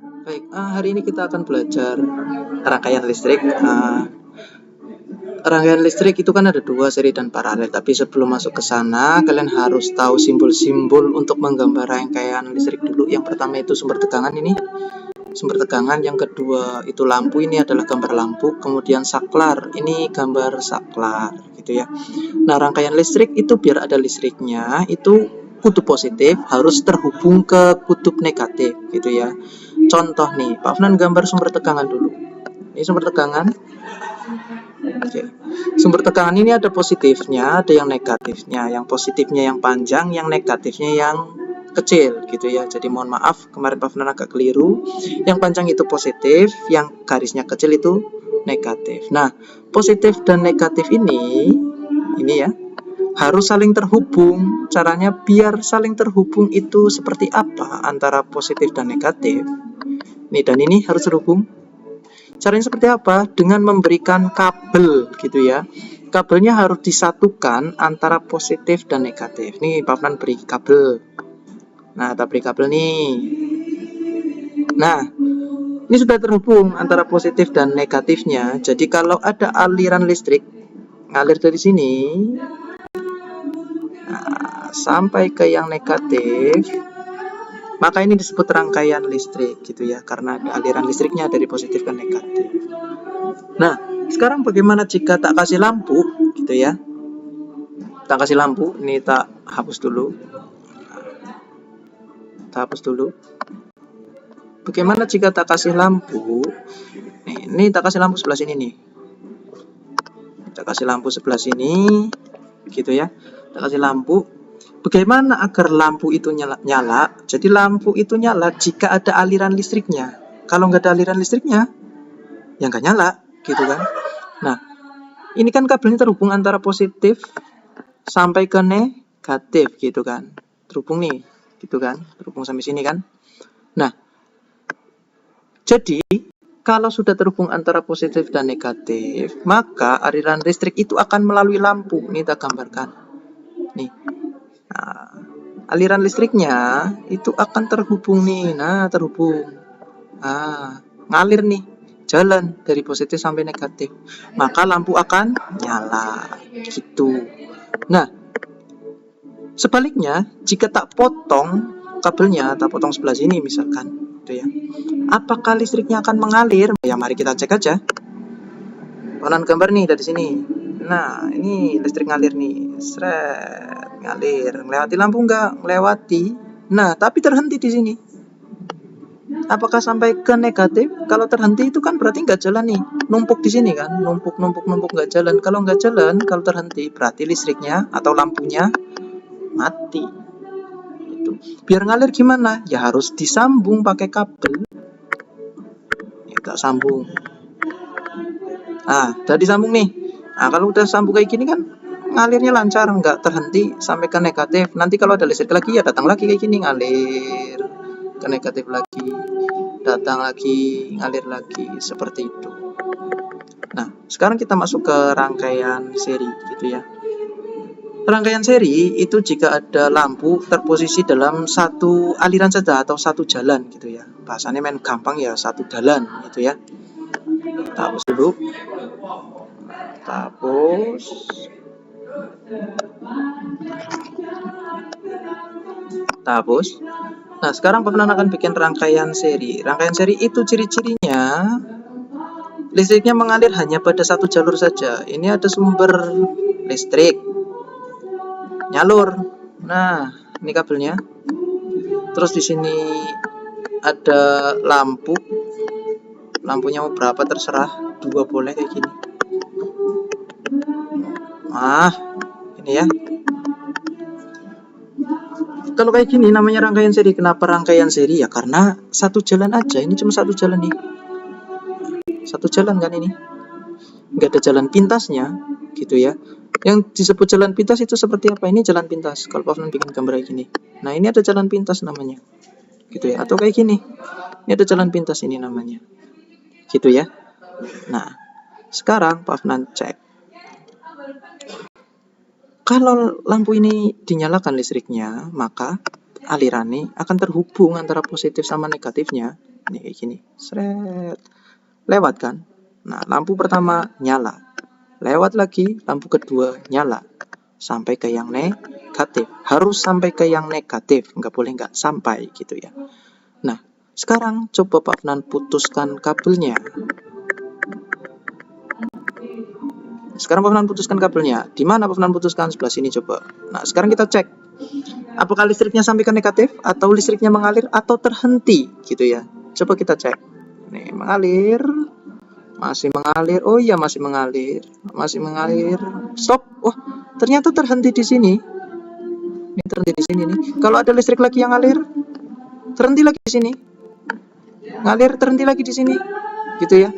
Baik, hari ini kita akan belajar rangkaian listrik. Rangkaian listrik itu kan ada dua, seri dan paralel. Tapi sebelum masuk ke sana, kalian harus tahu simbol-simbol untuk menggambar rangkaian listrik dulu. Yang pertama itu sumber tegangan ini, sumber tegangan. Yang kedua itu lampu, ini adalah gambar lampu. Kemudian saklar, ini gambar saklar, gitu ya. Nah, rangkaian listrik itu biar ada listriknya, itu kutub positif harus terhubung ke kutub negatif, gitu ya. Contoh nih, Pak Afnan gambar sumber tegangan dulu. Ini sumber tegangan. Oke. Sumber tegangan ini ada positifnya, ada yang negatifnya. Yang positifnya yang panjang, yang negatifnya yang kecil, gitu ya. Jadi mohon maaf, kemarin Pak Afnan agak keliru. Yang panjang itu positif, yang garisnya kecil itu negatif. Nah, positif dan negatif ini ya, harus saling terhubung. Caranya biar saling terhubung itu seperti apa antara positif dan negatif? Nih, dan ini harus terhubung. Caranya seperti apa? Dengan memberikan kabel, gitu ya. Kabelnya harus disatukan antara positif dan negatif. Nih, Pak Afnan beri kabel. Nah, kita beri kabel nih. Nah, ini sudah terhubung antara positif dan negatifnya. Jadi kalau ada aliran listrik ngalir dari sini, sampai ke yang negatif, maka ini disebut rangkaian listrik, gitu ya, karena ada aliran listriknya dari positif ke negatif. Nah, sekarang bagaimana jika tak kasih lampu, gitu ya? Tak kasih lampu, ini tak hapus dulu. Tak hapus dulu. Bagaimana jika tak kasih lampu? Nih, ini tak kasih lampu sebelah sini nih. Tak kasih lampu sebelah sini, gitu ya. Tak kasih lampu. Bagaimana agar lampu itu nyala? Jadi lampu itu nyala jika ada aliran listriknya. Kalau nggak ada aliran listriknya, ya nggak nyala, gitu kan. Nah, ini kan kabelnya terhubung antara positif sampai ke negatif, gitu kan. Terhubung nih, gitu kan. Terhubung sampai sini kan. Nah, jadi kalau sudah terhubung antara positif dan negatif, maka aliran listrik itu akan melalui lampu. Ini kita gambarkan. Nih. Nah, aliran listriknya itu akan terhubung nih. Nah, terhubung. Nah, ngalir nih. Jalan dari positif sampai negatif. Maka lampu akan nyala. Gitu. Nah, sebaliknya, jika tak potong kabelnya, tak potong sebelah sini misalkan, gitu ya. Apakah listriknya akan mengalir? Ya, mari kita cek aja. Warna gambar nih dari sini. Nah, ini listrik ngalir nih. Sret, ngalir. Melewati lampu enggak? Melewati. Nah, tapi terhenti di sini. Apakah sampai ke negatif? Kalau terhenti itu kan berarti nggak jalan nih. Numpuk di sini kan. Numpuk nggak jalan. Kalau nggak jalan, kalau terhenti berarti listriknya atau lampunya mati. Itu. Biar ngalir gimana? Ya harus disambung pakai kabel. Ya, tak sambung. Nah, udah disambung nih. Nah, kalau udah sambung kayak gini kan ngalirnya lancar, nggak terhenti sampai ke negatif. Nanti kalau ada listrik lagi ya datang lagi kayak gini, ngalir ke negatif lagi, datang lagi, ngalir lagi, seperti itu. Nah, sekarang kita masuk ke rangkaian seri, gitu ya. Rangkaian seri itu jika ada lampu terposisi dalam satu aliran saja atau satu jalan, gitu ya. Bahasanya main gampang ya, satu jalan, gitu ya. Kita hapus dulu. Hapus. Hapus. Nah, sekarang Pak akan bikin rangkaian seri. Rangkaian seri itu ciri-cirinya listriknya mengalir hanya pada satu jalur saja. Ini ada sumber listrik nyalur. Nah, ini kabelnya. Terus di sini ada lampu. Lampunya mau berapa terserah, 2 boleh kayak gini. Nah, ini ya. Kalau kayak gini namanya rangkaian seri. Kenapa rangkaian seri? Ya karena satu jalan aja. Ini cuma satu jalan nih. Satu jalan kan ini. Nggak ada jalan pintasnya, gitu ya. Yang disebut jalan pintas itu seperti apa? Ini jalan pintas. Kalau Pak Afnan bikin gambar kayak gini. Nah, ini ada jalan pintas namanya. Gitu ya. Atau kayak gini. Ini ada jalan pintas ini namanya. Gitu ya. Nah, sekarang Pak Afnan cek. Kalau lampu ini dinyalakan listriknya, maka aliran ini akan terhubung antara positif sama negatifnya. Nih kayak gini. Sret. Lewat kan? Nah, lampu pertama nyala. Lewat lagi, lampu kedua nyala. Sampai ke yang negatif. Harus sampai ke yang negatif. Nggak boleh nggak sampai gitu ya. Nah, sekarang coba Pak Fnan putuskan kabelnya. Sekarang Pak Fnan putuskan kabelnya. Di mana Pak Fnan putuskan? Sebelah sini coba. Nah, sekarang kita cek. Apakah listriknya sampai ke negatif? Atau listriknya mengalir? Atau terhenti? Gitu ya. Coba kita cek. Nih, mengalir. Masih mengalir. Oh iya, masih mengalir. Masih mengalir. Stop. Wah, ternyata terhenti di sini. Ini terhenti di sini nih. Kalau ada listrik lagi yang ngalir, terhenti lagi di sini. Ngalir, terhenti lagi di sini. Gitu ya.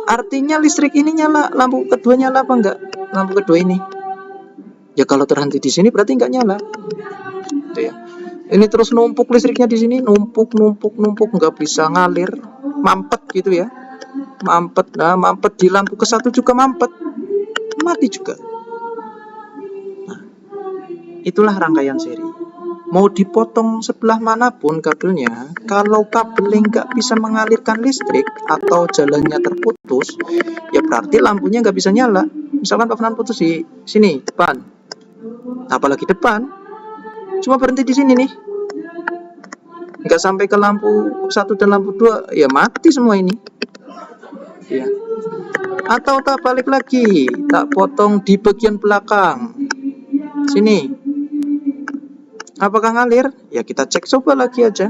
Artinya listrik ini nyala, lampu kedua nyala apa enggak? Lampu kedua ini. Ya kalau terhenti di sini berarti enggak nyala. Gitu ya. Ini terus numpuk listriknya di sini, numpuk, enggak bisa ngalir, mampet gitu ya. Mampet. Nah, mampet di lampu ke satu juga mampet. Mati juga. Nah, itulah rangkaian seri. Mau dipotong sebelah manapun kabelnya, kalau kabelnya nggak bisa mengalirkan listrik atau jalannya terputus, ya berarti lampunya nggak bisa nyala. Misalkan Pak Fnan putus di sini depan, apalagi depan, cuma berhenti di sini nih, nggak sampai ke lampu 1 dan lampu 2, ya mati semua ini. Ya. Atau tak balik lagi, tak potong di bagian belakang, sini. Apakah ngalir? Ya kita cek coba lagi aja.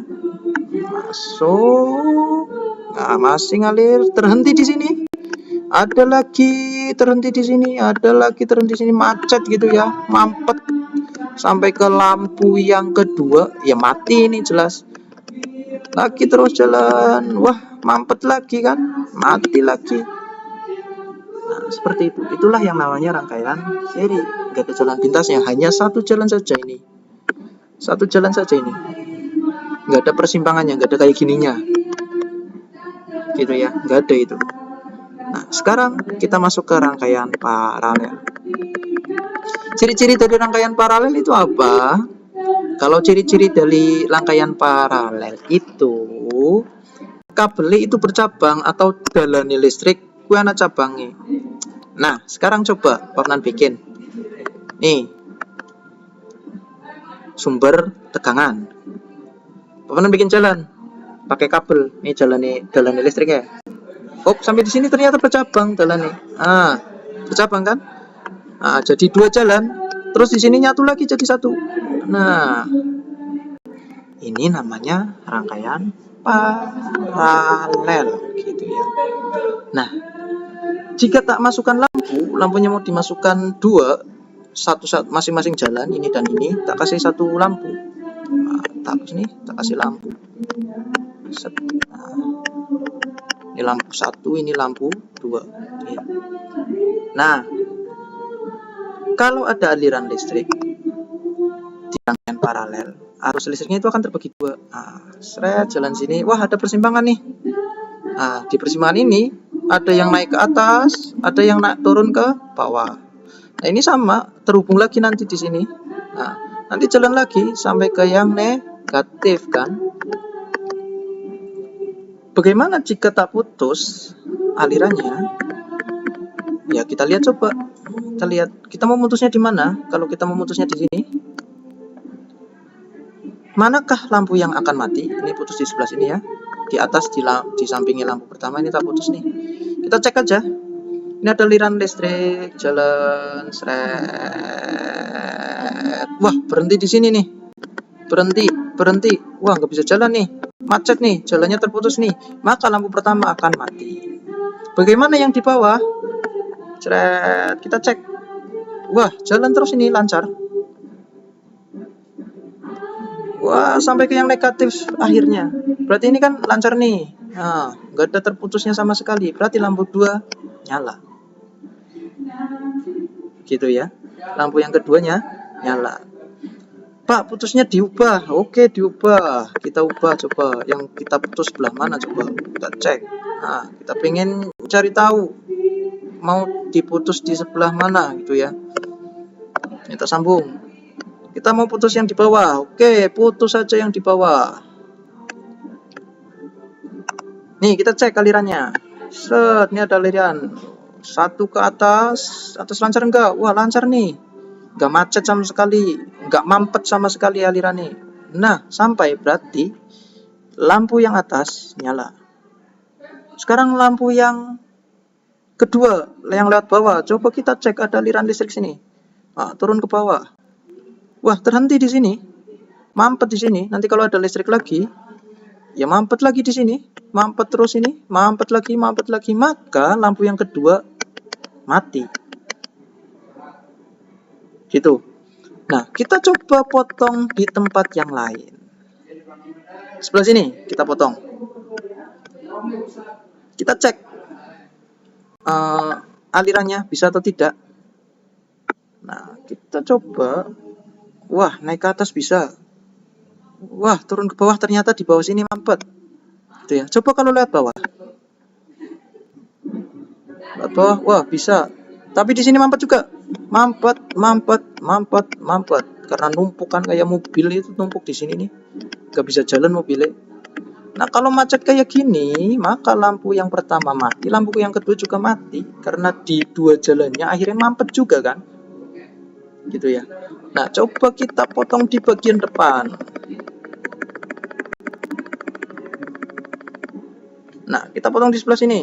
Masuk. Nah, masih ngalir. Terhenti di sini. Ada lagi terhenti di sini. Ada lagi terhenti di sini. Macet gitu ya. Mampet. Sampai ke lampu yang kedua. Ya mati ini jelas. Lagi terus jalan. Wah, mampet lagi kan. Mati lagi. Nah, seperti itu. Itulah yang namanya rangkaian seri. Gak ada jalan pintasnya. Hanya satu jalan saja ini. Satu jalan saja ini, nggak ada persimpangannya, nggak ada kayak gininya, gitu ya, nggak ada itu. Nah, sekarang kita masuk ke rangkaian paralel. Ciri-ciri dari rangkaian paralel itu apa? Kalau ciri-ciri dari rangkaian paralel itu, kabel itu bercabang atau dalane listrik kuwi ana cabange. Nah, sekarang coba Pak Fnan bikin. Nih, sumber tegangan. Pak Fnan bikin jalan pakai kabel. Ini jalan listrik ya. Oh, sampai di sini ternyata bercabang jalannya. Ah, bercabang kan? Nah, jadi 2 jalan. Terus di sini nyatu lagi jadi 1. Nah, ini namanya rangkaian paralel gitu ya. Nah, jika tak masukkan lampu, lampunya mau dimasukkan 2, satu masing-masing jalan ini dan ini, tak kasih 1 lampu. Nah, tak kasih lampu. Nah, ini lampu 1, ini lampu 2. Nah, kalau ada aliran listrik di rangkaian paralel, arus listriknya itu akan terbagi 2. Nah, seret jalan sini, wah ada persimpangan nih. Nah, di persimpangan ini ada yang naik ke atas, ada yang naik turun ke bawah. Nah, ini sama, terhubung lagi nanti di sini. Nah, nanti jalan lagi sampai ke yang negatif kan. Bagaimana jika tak putus alirannya? Ya, kita lihat coba. Kita lihat, kita mau mutusnya di mana? Kalau kita mau mutusnya di sini, manakah lampu yang akan mati? Ini putus di sebelah sini ya. Di atas, di sampingnya lampu pertama ini tak putus nih. Kita cek aja. Ini ada aliran listrik jalan seret. Wah, berhenti di sini nih. Berhenti. Wah, nggak bisa jalan nih. Macet nih, jalannya terputus nih. Maka lampu pertama akan mati. Bagaimana yang di bawah? Seret, kita cek. Wah, jalan terus ini lancar. Wah, sampai ke yang negatif akhirnya. Berarti ini kan lancar nih. Nah, nggak ada terputusnya sama sekali. Berarti lampu 2 nyala. Gitu ya. Lampu yang keduanya nyala. Pak, putusnya diubah. Oke, diubah. Kita ubah coba. Yang kita putus sebelah mana coba. Kita cek. Nah, kita pengen cari tahu mau diputus di sebelah mana gitu ya. Kita sambung. Kita mau putus yang di bawah. Oke, putus saja yang di bawah. Nih kita cek alirannya. Set, ini ada aliran. Satu ke atas lancar enggak? Wah lancar nih. Enggak macet sama sekali, enggak mampet sama sekali alirannya. Nah, sampai berarti lampu yang atas nyala. Sekarang lampu yang kedua, yang lewat bawah, coba kita cek ada aliran listrik sini. Nah, turun ke bawah. Wah, terhenti di sini. Mampet di sini. Nanti kalau ada listrik lagi, ya mampet lagi di sini. Mampet terus ini, mampet lagi, maka lampu yang kedua mati. Gitu. Nah, kita coba potong di tempat yang lain. Sebelah sini kita potong. Kita cek alirannya bisa atau tidak. Nah, kita coba. Wah, naik ke atas bisa. Wah, turun ke bawah ternyata di bawah sini mampet. Gitu ya. Coba kalau lewat bawah. Lewat bawah, wah bisa. Tapi di sini mampet juga. Mampet. Karena numpuk kan kayak mobil itu numpuk di sini nih. Gak bisa jalan mobilnya. Nah, kalau macet kayak gini, maka lampu yang pertama mati, lampu yang kedua juga mati. Karena di dua jalannya akhirnya mampet juga kan. Gitu ya. Nah, coba kita potong di bagian depan. Nah, kita potong di sebelah sini.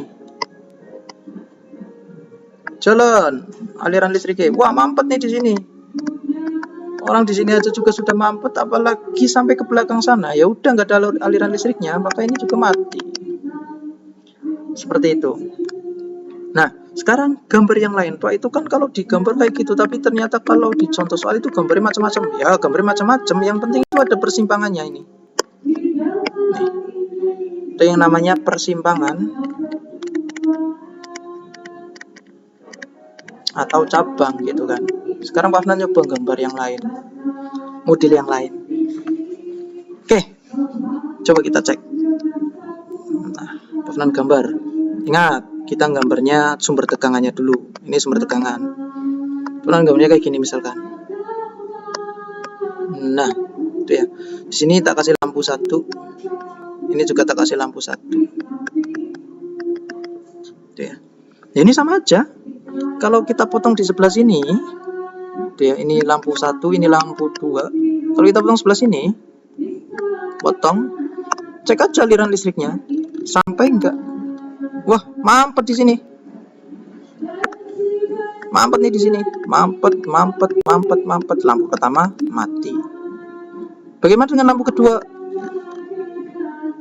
Jalan aliran listriknya. Wah, mampet nih di sini. Orang di sini aja juga sudah mampet, apalagi sampai ke belakang sana. Ya udah nggak ada aliran listriknya, maka ini juga mati. Seperti itu. Nah, sekarang gambar yang lain. Pak, itu kan kalau digambar kayak gitu, tapi ternyata kalau di contoh soal itu gambarnya macam-macam. Ya, gambarnya macam-macam. Yang penting itu ada persimpangannya ini. Nih, ada yang namanya persimpangan atau cabang gitu kan. Sekarang Pak Afnan nyoba gambar yang lain, model yang lain. Oke, coba kita cek. Nah, Pak Afnan gambar. Ingat, kita gambarnya sumber tegangannya dulu. Ini sumber tegangan. Pak Afnan gambarnya kayak gini misalkan. Nah, itu ya. Di sini tak kasih lampu satu. Ini juga tak kasih lampu satu. Itu ya. Nah, ini sama aja. Kalau kita potong di sebelah sini, ya, ini lampu satu, ini lampu dua. Kalau kita potong sebelah sini, potong, cek aja aliran listriknya, sampai enggak. Wah, mampet di sini. Mampet nih di sini. Mampet. Lampu pertama mati. Bagaimana dengan lampu kedua?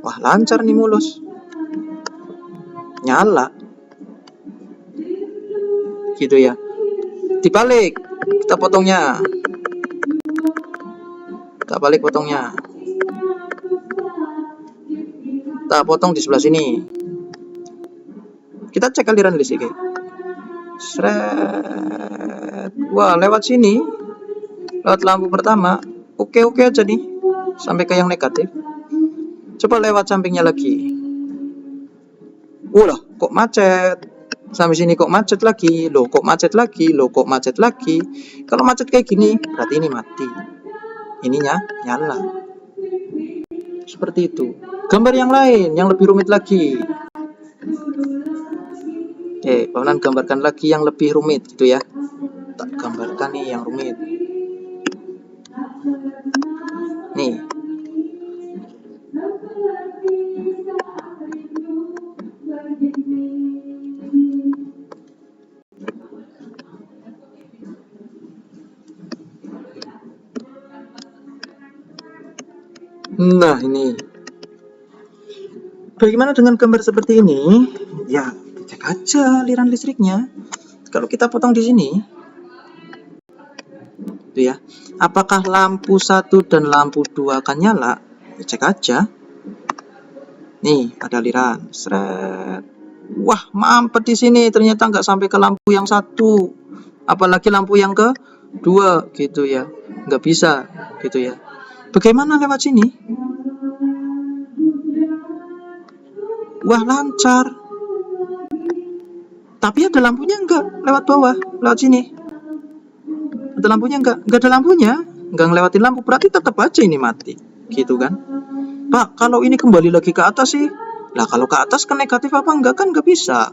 Wah, lancar nih, mulus. Nyala. Gitu ya. Dibalik, kita potongnya. Kita balik potongnya. Kita potong di sebelah sini. Kita cek aliran listrik. Seret. Wah, lewat sini. Lewat lampu pertama. Oke aja nih. Sampai ke yang negatif. Coba lewat sampingnya lagi. Wah, kok macet. Sampai sini kok macet lagi. Loh, kok macet lagi. Kalau macet kayak gini, berarti ini mati. Ininya nyala. Seperti itu. Gambar yang lain, yang lebih rumit lagi. Pak Afnan gambarkan lagi yang lebih rumit gitu ya. Tak gambarkan nih yang rumit. Nih. Nah, ini. Bagaimana dengan gambar seperti ini? Ya, cek aja aliran listriknya. Kalau kita potong di sini, itu ya. Apakah lampu 1 dan lampu 2 akan nyala? Ya, cek aja. Nih, ada aliran. Seret. Wah, mampet di sini. Ternyata nggak sampai ke lampu yang 1. Apalagi lampu yang kedua, gitu ya. Nggak bisa, gitu ya. Bagaimana lewat sini? Wah, lancar. Tapi ada lampunya enggak? Lewat bawah, lewat sini. Ada lampunya enggak? Enggak ada lampunya. Enggak ngelewatin lampu, berarti tetap aja ini mati. Gitu kan? Pak, kalau ini kembali lagi ke atas sih, Nah, kalau ke atas ke negatif apa enggak kan nggak bisa.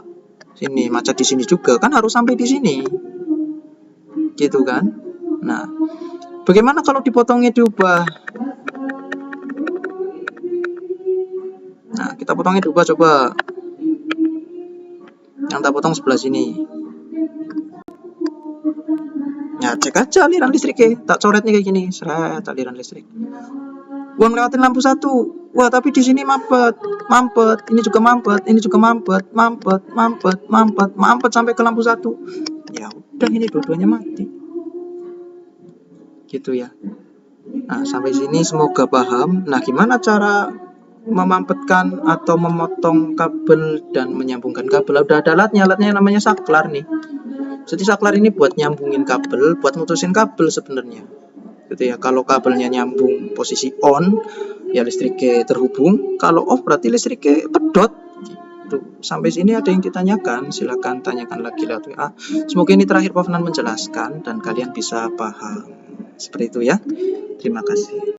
Sini macet di sini juga kan harus sampai di sini. Gitu kan? Nah, bagaimana kalau dipotongnya diubah? Nah, kita potongnya diubah coba. Yang tak potong sebelah sini. Ya, cek aja aliran listriknya. Tak coretnya kayak gini. Seret aliran listrik. Uang lewatin lampu satu. Wah, tapi di sini mampet, mampet. Ini juga mampet, ini juga mampet, mampet, mampet, mampet, mampet sampai ke lampu satu. Ya udah, ini dua-duanya mati. Gitu ya. Nah, sampai sini semoga paham. Nah, gimana cara memampetkan atau memotong kabel dan menyambungkan kabel? Udah ada alatnya namanya saklar nih. Jadi saklar ini buat nyambungin kabel, buat mutusin kabel sebenarnya. Gitu ya. Kalau kabelnya nyambung posisi on, ya listriknya terhubung. Kalau off berarti listriknya pedot. Gitu. Sampai sini ada yang ditanyakan, silakan tanyakan lagi lewat WA. Semoga ini terakhir Pak Fnan menjelaskan dan kalian bisa paham. Seperti itu ya. Terima kasih.